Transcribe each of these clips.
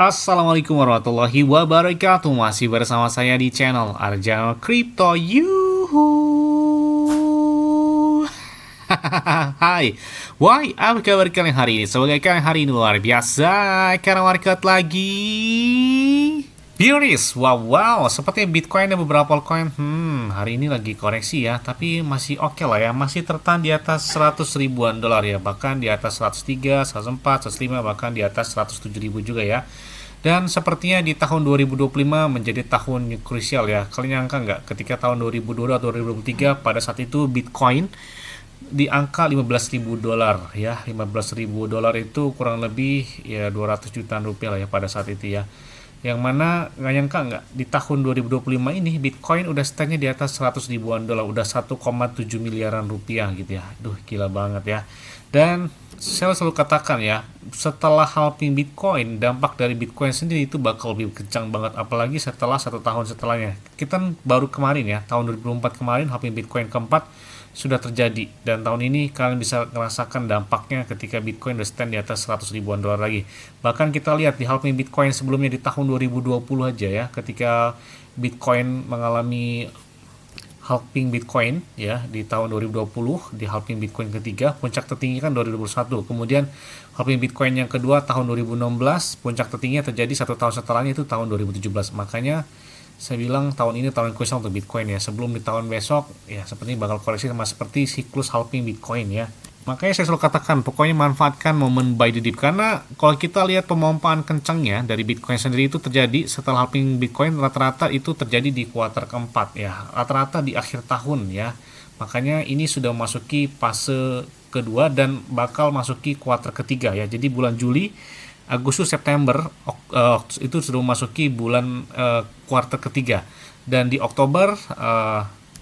Assalamualaikum warahmatullahi wabarakatuh. Masih bersama saya di channel Arjano Crypto. Yuhu. Hai, why apa kabar kalian hari ini? Semoga kalian hari ini luar biasa karena market lagi bearish. Wow, seperti Bitcoin dan beberapa altcoin hari ini lagi koreksi ya, tapi masih oke lah ya, masih tertahan di atas 100 ribuan dolar ya, bahkan di atas 103, 104, 105, bahkan di atas 107 ribu juga ya. Dan sepertinya di tahun 2025 menjadi tahun krusial ya. Kalian nyangka nggak ketika tahun 2022 atau 2023 pada saat itu Bitcoin di angka 15.000 dolar ya. 15.000 dolar itu kurang lebih ya 200 jutaan rupiah lah ya pada saat itu ya. Yang mana nggak nyangka nggak di tahun 2025 ini Bitcoin udah standnya di atas 100 ribuan dolar, udah 1,7 miliaran rupiah gitu ya. Duh, gila banget ya. Dan saya selalu katakan ya, setelah halving Bitcoin, dampak dari Bitcoin sendiri itu bakal lebih kencang banget, apalagi setelah 1 tahun setelahnya. Kita baru kemarin ya, tahun 2004 kemarin halving Bitcoin keempat sudah terjadi, dan tahun ini kalian bisa merasakan dampaknya ketika Bitcoin udah stand di atas 100 ribuan dolar lagi. Bahkan kita lihat di halving Bitcoin sebelumnya di tahun 2020 aja ya, ketika Bitcoin mengalami halving Bitcoin ya di tahun 2020, di halving Bitcoin ketiga, puncak tertinggi kan 2021. Kemudian halving Bitcoin yang kedua tahun 2016, puncak tertingginya terjadi 1 tahun setelahnya itu tahun 2017. Makanya saya bilang tahun ini tahun krusial untuk Bitcoin ya. Sebelum di tahun besok ya sepertinya bakal koreksi sama seperti siklus halving Bitcoin ya. Makanya saya selalu katakan pokoknya manfaatkan momen buy the dip, karena kalau kita lihat pemompaan kencangnya dari Bitcoin sendiri itu terjadi setelah halving Bitcoin, rata-rata itu terjadi di kuartal keempat ya, rata-rata di akhir tahun ya. Makanya ini sudah memasuki fase kedua dan bakal masuki kuartal ketiga ya. Jadi bulan Juli, Agustus, September itu sudah memasuki bulan kuartal ketiga, dan di Oktober,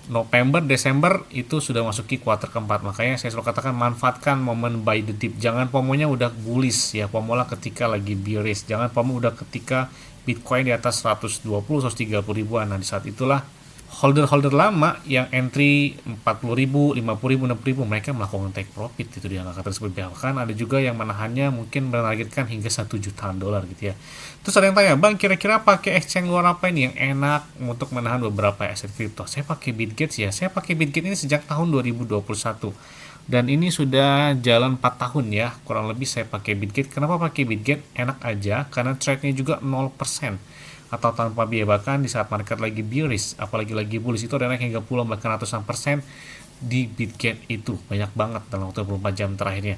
November, Desember itu sudah masuki kuartal keempat. Makanya saya selalu katakan manfaatkan momen buy the dip. Jangan pomonya udah bullish ya, pomolah ketika lagi bearish. Jangan pomo udah ketika Bitcoin di atas 120, 130 ribuan. Nah di saat itulah holder lama yang entry 40 ribu, 50 ribu, 60 ribu, mereka melakukan take profit itu di angka tersebut. Bahkan ada juga yang menahannya mungkin menargetkan hingga 1 jutaan dolar gitu ya. Terus ada yang tanya, Bang, kira-kira pakai exchange luar apa ini yang enak untuk menahan beberapa aset kripto? Saya pakai Bitget ya. Saya pakai Bitget ini sejak tahun 2021. Dan ini sudah jalan 4 tahun ya, kurang lebih saya pakai Bitget. Kenapa pakai Bitget? Enak aja, karena trade-nya juga 0%. Atau tanpa biaya, bahkan di saat market lagi bearish, apalagi lagi bullish, itu ada naik hingga puluhan bahkan ratusan persen di Bitget itu, banyak banget dalam waktu 24 jam terakhirnya.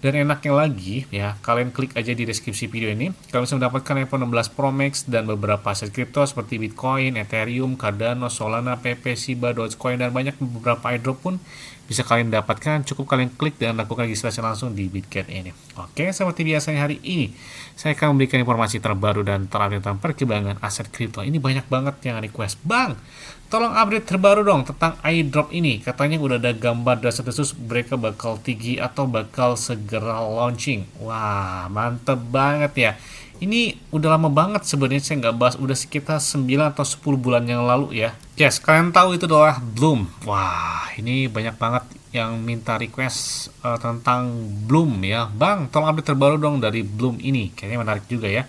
Dan enaknya lagi ya, kalian klik aja di deskripsi video ini, kalian bisa mendapatkan iPhone 16 Pro Max dan beberapa aset kripto seperti Bitcoin, Ethereum, Cardano, Solana, PP, Shiba, Dogecoin, dan banyak beberapa airdrop pun bisa kalian dapatkan. Cukup kalian klik dan lakukan registrasi langsung di Bitget ini. Oke, seperti biasanya hari ini saya akan memberikan informasi terbaru dan terupdate tentang perkembangan aset kripto. Ini banyak banget yang request, Bang, tolong update terbaru dong tentang airdrop ini. Katanya udah ada gambar desas-desus mereka bakal tinggi atau bakal segera launching. Wah, mantep banget ya. Ini udah lama banget sebenarnya saya nggak bahas, udah sekitar 9 atau 10 bulan yang lalu ya. Yes, kalian tahu itu adalah Bloom. Wah, ini banyak banget yang minta request tentang Bloom ya. Bang, tolong update terbaru dong dari Bloom ini. Kayaknya menarik juga ya.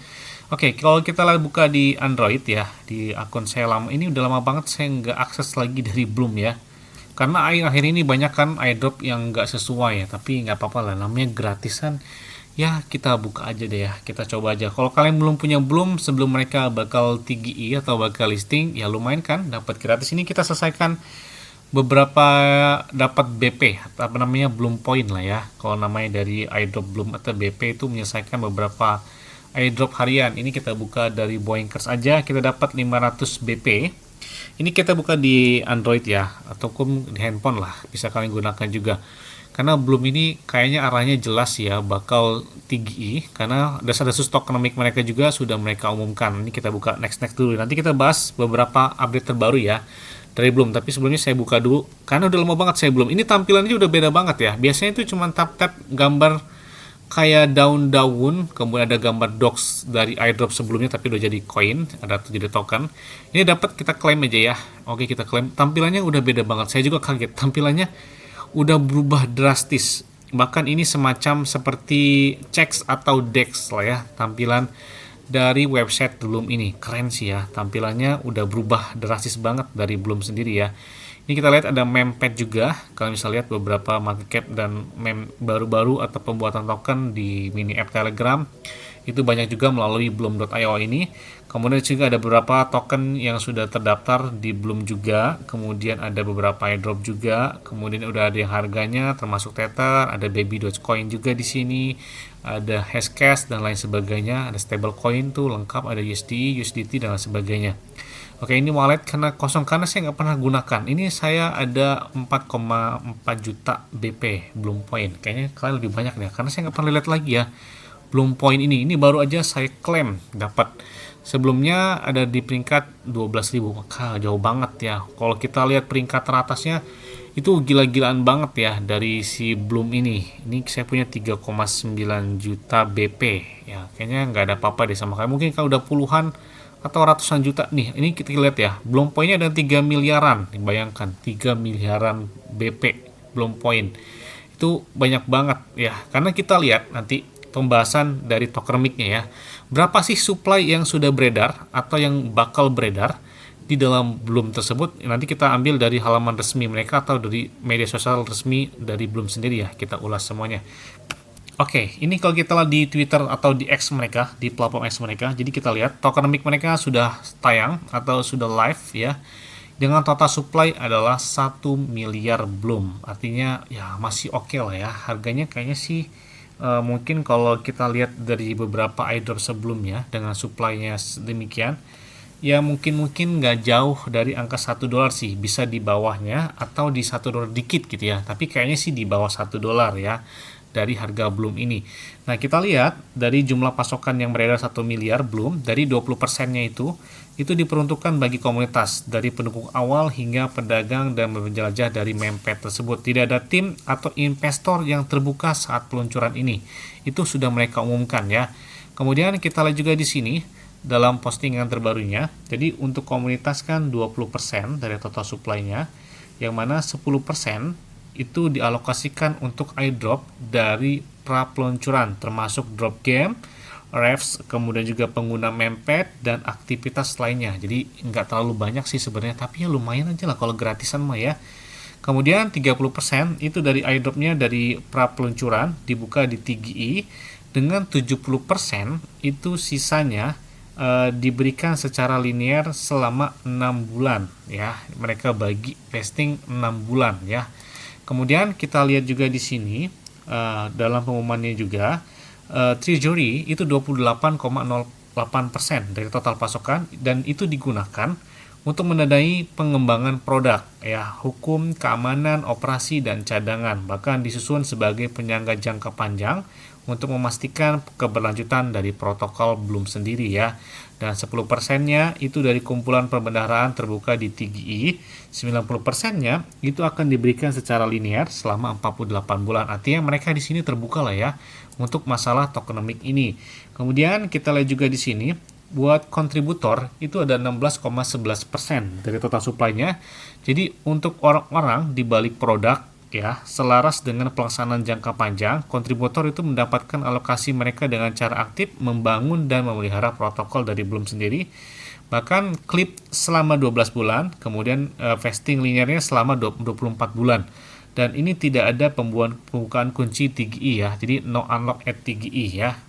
Oke, kalau kita buka di Android ya, di akun saya lama, ini udah lama banget saya nggak akses lagi dari Bloom ya. Karena akhir-akhir ini banyak kan airdrop yang nggak sesuai ya, tapi nggak apa-apa lah, namanya gratisan. Ya, kita buka aja deh ya, kita coba aja. Kalau kalian belum punya Bloom sebelum mereka bakal TGI atau bakal listing, ya lumayan kan, dapat gratis. Ini kita selesaikan beberapa, dapat BP, apa namanya, Bloom Point lah ya. Kalau namanya dari airdrop Bloom atau BP itu menyelesaikan beberapa airdrop harian. Ini kita buka dari Boinkers aja, kita dapat 500 BP. Ini kita buka di Android ya, ataupun di handphone lah, bisa kalian gunakan juga. Karena Bloom ini kayaknya arahnya jelas ya, bakal tinggi, karena desas-desus tokenomic mereka juga sudah mereka umumkan. Ini kita buka next dulu, nanti kita bahas beberapa update terbaru ya dari Bloom. Tapi sebelumnya saya buka dulu, karena udah lama banget saya Bloom. Ini tampilannya udah beda banget ya, biasanya itu cuma tap-tap gambar kayak daun-daun, kemudian ada gambar docs dari airdrop sebelumnya tapi udah jadi koin, ada jadi token. Ini dapat, kita klaim aja ya. Oke, kita klaim. Tampilannya udah beda banget, saya juga kaget, tampilannya udah berubah drastis. Bahkan ini semacam seperti checks atau DEX lah ya, tampilan dari website Bloom ini. Keren sih ya, tampilannya udah berubah drastis banget dari Bloom sendiri ya. Ini kita lihat ada mempad juga. Kalau misalnya lihat beberapa market cap dan meme baru-baru atau pembuatan token di mini app Telegram, itu banyak juga melalui Bloom.io ini. Kemudian juga ada beberapa token yang sudah terdaftar di Bloom juga. Kemudian ada beberapa airdrop juga. Kemudian udah ada yang harganya termasuk Tether, ada Baby Dogecoin juga di sini, ada Hashcash dan lain sebagainya. Ada stablecoin tuh lengkap, ada USD, USDT dan lain sebagainya. Oke, ini wallet karena kosong karena saya nggak pernah gunakan. Ini saya ada 4,4 juta BP Bloom Point. Kayaknya kalian lebih banyak deh, karena saya nggak pernah lihat lagi ya Bloom Point ini. Ini baru aja saya klaim dapat. Sebelumnya ada di peringkat 12.000. Maka jauh banget ya. Kalau kita lihat peringkat teratasnya itu gila-gilaan banget ya dari si Bloom ini. Ini saya punya 3,9 juta BP. Ya, kayaknya nggak ada apa-apa deh sama kayak. Mungkin kalau udah puluhan atau ratusan juta nih. Ini kita lihat ya, Bloom Point-nya ada 3 miliaran. Bayangkan 3 miliaran BP Bloom Point. Itu banyak banget ya. Karena kita lihat nanti pembahasan dari tokenomics-nya ya. Berapa sih supply yang sudah beredar atau yang bakal beredar di dalam Bloom tersebut? Nanti kita ambil dari halaman resmi mereka atau dari media sosial resmi dari Bloom sendiri ya. Kita ulas semuanya. Oke, ini kalau kita lihat di Twitter atau di X mereka, di platform X mereka, jadi kita lihat tokenomics mereka sudah tayang atau sudah live ya, dengan total supply adalah 1 miliar Bloom. Artinya ya masih oke lah ya, harganya kayaknya sih mungkin kalau kita lihat dari beberapa airdrop sebelumnya dengan supply-nya demikian, ya mungkin nggak jauh dari angka $1 sih, bisa di bawahnya atau di $1 dikit gitu ya, tapi kayaknya sih di bawah $1 ya dari harga Bloom ini. Nah, kita lihat dari jumlah pasokan yang beredar 1 miliar Bloom, dari 20%-nya itu diperuntukkan bagi komunitas, dari pendukung awal hingga pedagang dan penjelajah dari mempad tersebut. Tidak ada tim atau investor yang terbuka saat peluncuran ini. Itu sudah mereka umumkan ya. Kemudian kita lihat juga di sini dalam postingan terbarunya. Jadi untuk komunitas kan 20% dari total supply-nya, yang mana 10% itu dialokasikan untuk airdrop dari pra peluncuran, termasuk drop game, refs, kemudian juga pengguna mempad dan aktivitas lainnya. Jadi nggak terlalu banyak sih sebenarnya, tapi ya lumayan aja lah kalau gratisan mah ya. Kemudian 30% itu dari airdropnya dari pra peluncuran dibuka di TGE, dengan 70% itu sisanya diberikan secara linear selama 6 bulan ya. Mereka bagi vesting 6 bulan ya. Kemudian kita lihat juga di sini dalam pengumumannya juga Treasury itu 28,08% dari total pasokan, dan itu digunakan untuk mendanai pengembangan produk ya, hukum, keamanan, operasi dan cadangan, bahkan disusun sebagai penyangga jangka panjang untuk memastikan keberlanjutan dari protokol Bloom sendiri ya. Dan 10%-nya itu dari kumpulan perbendaharaan terbuka di TGE, 90%-nya itu akan diberikan secara linear selama 48 bulan. Artinya mereka di sini terbuka lah ya untuk masalah tokenomics ini. Kemudian kita lihat juga di sini buat kontributor itu ada 16,11% dari total supply-nya. Jadi untuk orang-orang di balik produk ya, selaras dengan pelaksanaan jangka panjang, kontributor itu mendapatkan alokasi mereka dengan cara aktif membangun dan memelihara protokol dari Bloom sendiri. Bahkan klip selama 12 bulan, kemudian vesting linearnya selama 24 bulan. Dan ini tidak ada pembukaan kunci TGE ya, jadi no unlock at TGE ya.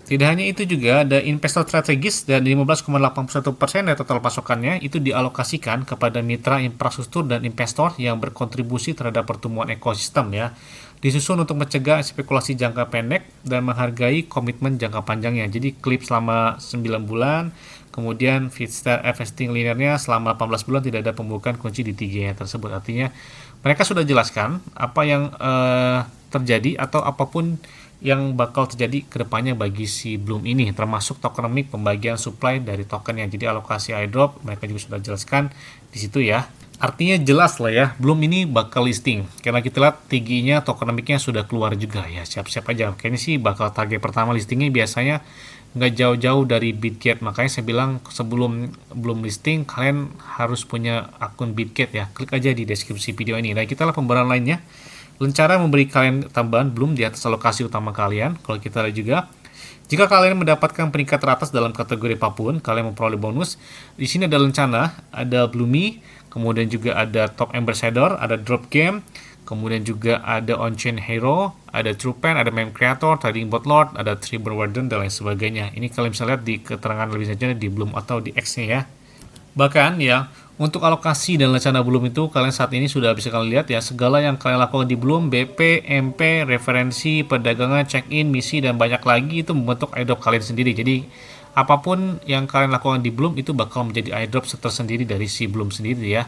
Tidak hanya itu juga ada investor strategis, dan 15,81% dari total pasokannya itu dialokasikan kepada mitra infrastruktur dan investor yang berkontribusi terhadap pertumbuhan ekosistem ya. Disusun untuk mencegah spekulasi jangka pendek dan menghargai komitmen jangka panjangnya. Jadi klip selama 9 bulan, kemudian vesting linearnya selama 18 bulan, tidak ada pembukaan kunci di 3 tersebut. Artinya mereka sudah jelaskan apa yang terjadi atau apapun yang bakal terjadi ke depannya bagi si Bloom ini, termasuk tokenomics, pembagian supply dari tokennya. Jadi alokasi airdrop mereka juga sudah jelaskan di situ ya. Artinya jelas lah ya, Bloom ini bakal listing. Karena kita lihat TGE-nya, tokenomics-nya sudah keluar juga ya, siap-siap aja. Kayaknya sih bakal target pertama listingnya biasanya nggak jauh-jauh dari Bitget. Makanya saya bilang sebelum Bloom listing, kalian harus punya akun Bitget ya. Klik aja di deskripsi video ini. Nah, kita lihat pembaruan lainnya. Rencana memberi kalian tambahan Bloom di atas alokasi utama kalian. Kalau kita lihat juga Jika kalian mendapatkan peringkat teratas dalam kategori apapun, kalian memperoleh bonus. Di sini ada lencana, ada Bloomy, kemudian juga ada Top Ambassador, ada Drop Game, kemudian juga ada On-Chain Hero, ada Truepen, ada Meme Creator, Trading Bot Lord, ada Tribun Warden, dan lain sebagainya. Ini kalian bisa lihat di keterangan lebih lanjutnya di Bloom atau di X-nya ya. Bahkan ya, untuk alokasi dan lencana Bloom itu kalian saat ini sudah bisa kalian lihat ya, segala yang kalian lakukan di Bloom, BP, MP, referensi, perdagangan, check-in, misi, dan banyak lagi itu membentuk airdrop kalian sendiri. Jadi apapun yang kalian lakukan di Bloom itu bakal menjadi airdrop tersendiri dari si Bloom sendiri ya.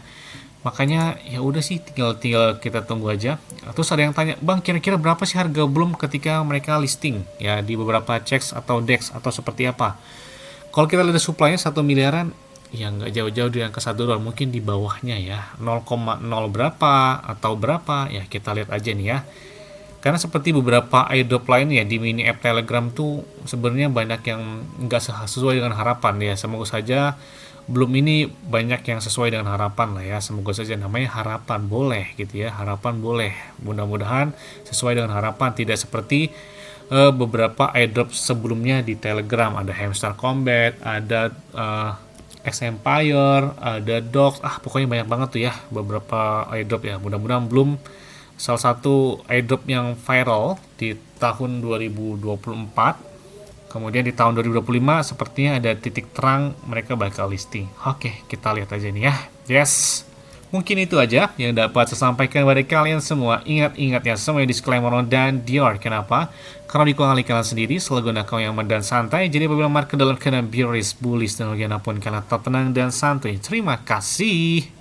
Makanya ya udah sih, tinggal kita tunggu aja. Terus ada yang tanya, "Bang, kira-kira berapa sih harga Bloom ketika mereka listing ya di beberapa checks atau DEX atau seperti apa?" Kalau kita lihat supply-nya 1 miliaran, ya nggak jauh-jauh dari angka 1 dolar, mungkin di bawahnya ya, 0,0 berapa atau berapa, ya kita lihat aja nih ya. Karena seperti beberapa airdrop lain ya di mini app Telegram tuh sebenarnya banyak yang nggak sesuai dengan harapan ya. Semoga saja belum ini banyak yang sesuai dengan harapan lah ya. Semoga saja, namanya harapan, boleh gitu ya, harapan boleh. Mudah-mudahan sesuai dengan harapan, tidak seperti beberapa airdrop sebelumnya di Telegram. Ada Hamster Combat, ada X Empire, ada Dogs, pokoknya banyak banget tuh ya beberapa airdrop ya. Mudah-mudahan belum salah satu airdrop yang viral di tahun 2024. Kemudian di tahun 2025 sepertinya ada titik terang mereka bakal listing. Oke, kita lihat aja nih ya. Yes. Mungkin itu aja yang dapat saya sampaikan kepada kalian semua. Ingat-ingat ya, semua disclaimer dan Dior. Kenapa? Karena dikuali kalian sendiri, selalu gunakan yang aman dan santai. Jadi apabila market dalam keadaan bearish, bullish, dan bagaimanapun kalian tetap tenang dan santai. Terima kasih.